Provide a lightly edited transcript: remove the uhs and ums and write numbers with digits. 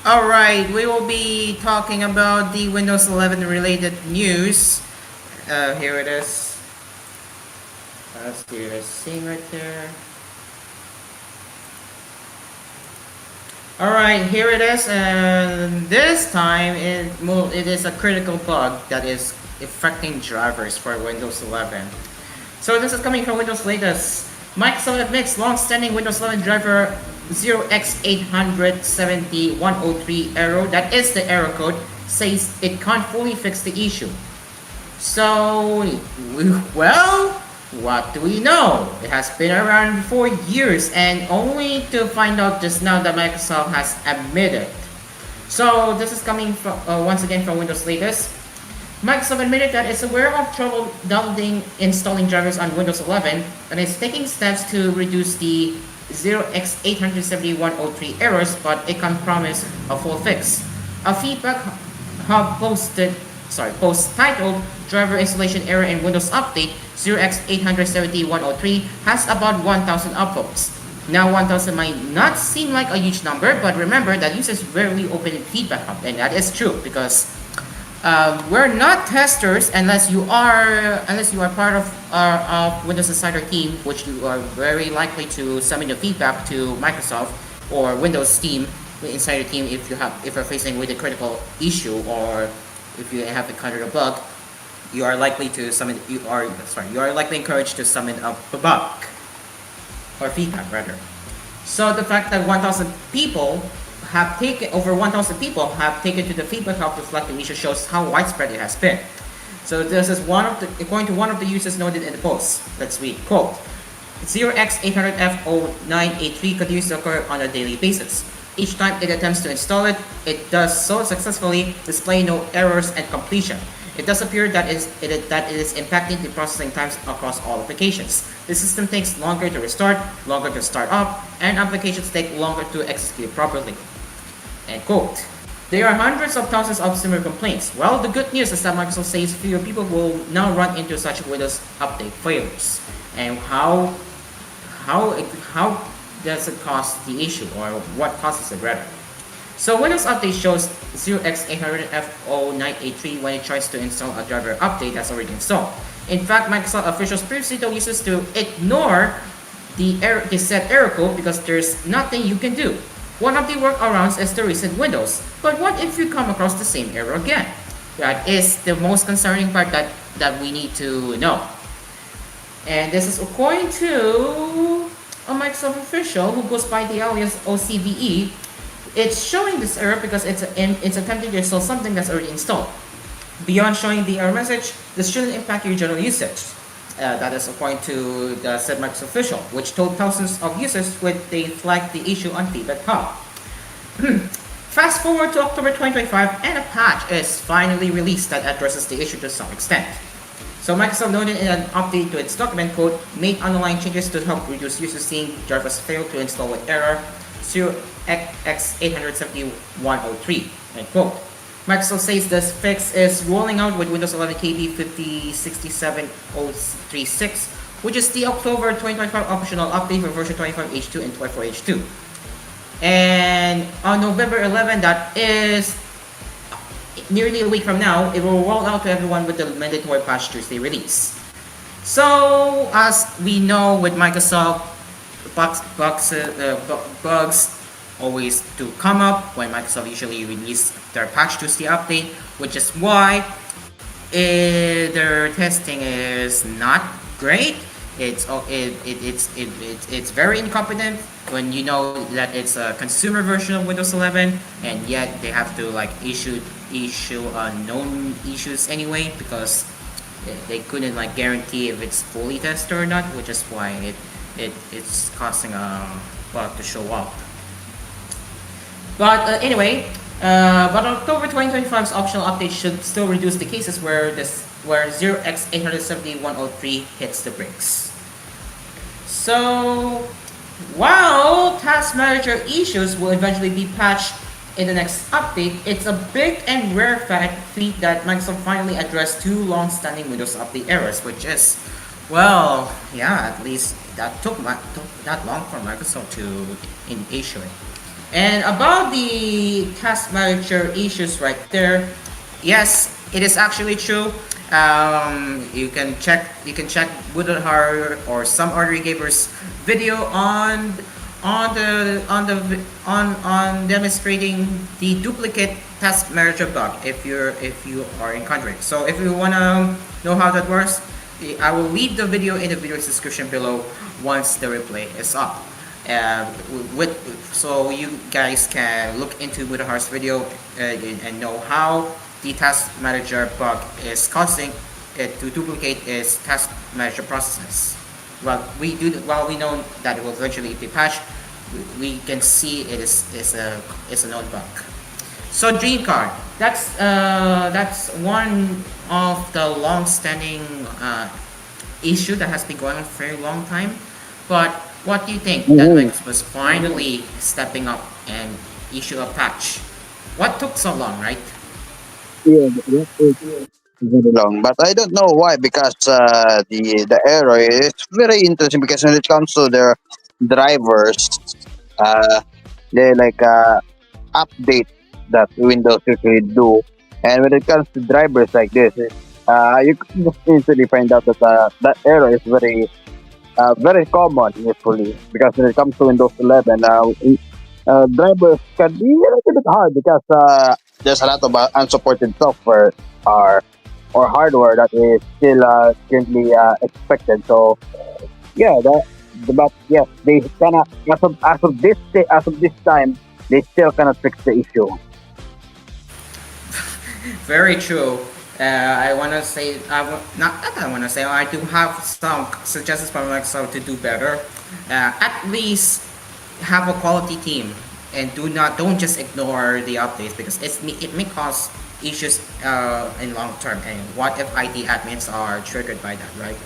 Alright, we will be talking about the Windows 11 related news. Here it is. As you're seeing right there. Alright, here it is, and this time it is a critical bug that is affecting drivers for Windows 11. So this is coming from Windows latest. Microsoft admits long-standing Windows 11 driver 0x80070103 error, that is the error code, says it can't fully fix the issue. So, well, what do we know? It has been around for years, and only to find out just now that Microsoft has admitted. So this is coming from once again from Windows latest. Microsoft admitted that it's aware of trouble downloading installing drivers on Windows 11 and is taking steps to reduce the 0x80070103 errors, but it can't promise a full fix. A feedback hub post titled Driver Installation Error in Windows Update 0x807103 has about 1,000 upvotes. Now 1,000 might not seem like a huge number, but remember that users rarely open a feedback hub, and that is true because we're not testers unless you are part of our Windows Insider team, which you are very likely to submit your feedback to Microsoft or Windows team, the Insider team, if you're facing with a critical issue or if you have encountered a bug. You are likely encouraged to submit a bug or feedback rather. So the fact that 1,000 people have taken to the feedback hub to reflect the issue shows how widespread it has been. So this is according to one of the users noted in the post. Let's read, quote, 0x800F0983 continues to occur on a daily basis. Each time it attempts to install it, it does so successfully, display no errors and completion. It does appear that it is impacting the processing times across all applications. The system takes longer to restart, longer to start up, and applications take longer to execute properly. End quote. There are hundreds of thousands of similar complaints. Well, the good news is that Microsoft says fewer people will now run into such Windows update failures. And how does it cause the issue, or what causes it rather? So Windows Update shows 0x800F0983 when it tries to install a driver update that's already installed. In fact, Microsoft officials previously told users to ignore the set error code because there's nothing you can do. One of the workarounds is to reset Windows. But what if you come across the same error again? That is the most concerning part that we need to know. And this is according to a Microsoft official who goes by the alias OCVE. It's showing this error because it's attempting to install something that's already installed. Beyond showing the error message, this shouldn't impact your general usage. That is according to the said Microsoft official, which told thousands of users when they flagged the issue on Feedback Hub. Fast forward to October 2025, and a patch is finally released that addresses the issue to some extent. So Microsoft noted in an update to its document code, made underlying changes to help reduce users seeing drivers fail to install with error 0x87103. End quote. Microsoft says this fix is rolling out with Windows 11 KB 5067036, which is the October 2025 optional update for version 25H2 and 24H2. And on November 11, that is nearly a week from now, it will roll out to everyone with the mandatory Patch Tuesday release. So, as we know with Microsoft, bugs always do come up when Microsoft usually release their Patch Tuesday update, which is why their testing is not great. It's very incompetent when you know that it's a consumer version of Windows 11, and yet they have to like issue known issues anyway because they couldn't like guarantee if it's fully tested or not, which is why it's causing a bug to show up. But anyway, but October 2025's optional update should still reduce the cases where 0x87103 hits the brakes. So, while Task Manager issues will eventually be patched in the next update, it's a big and rare feat that Microsoft finally addressed two long-standing Windows Update errors, which is, well, yeah, at least that took that long for Microsoft to issue it. And about the task manager issues right there, yes, it is actually true. You can check Buddha or some other gamers video on demonstrating the duplicate task manager bug if you are encountering. So if you wanna know how that works, I will leave the video in the video description below once the replay is up. Uh, with so you guys can look into Buddha's video and know how the task manager bug is causing it to duplicate its task manager processes. While we know that it will eventually be patched, we can see it's a known bug. So dream card. That's one of the long-standing issue that has been going on for a very long time. But what do you think that Mhm. Microsoft was finally stepping up and issue a patch? What took so long, right? Yeah, that is very long. But I don't know why, because the error is very interesting, because when it comes to their drivers, uh, they like update that Windows usually do. And when it comes to drivers like this, you can just instantly find out that that error is very common usually, because when it comes to Windows 11, drivers can be a little bit hard, because there's a lot of unsupported software or hardware that is still currently expected. So yeah, but yes, they cannot, as of this time, they still cannot fix the issue. Very true. I want to say, not that I want to say, I do have some suggestions from Microsoft to do better. At least have a quality team and don't just ignore the updates because it may cause issues in long term. And what if IT admins are triggered by that, right?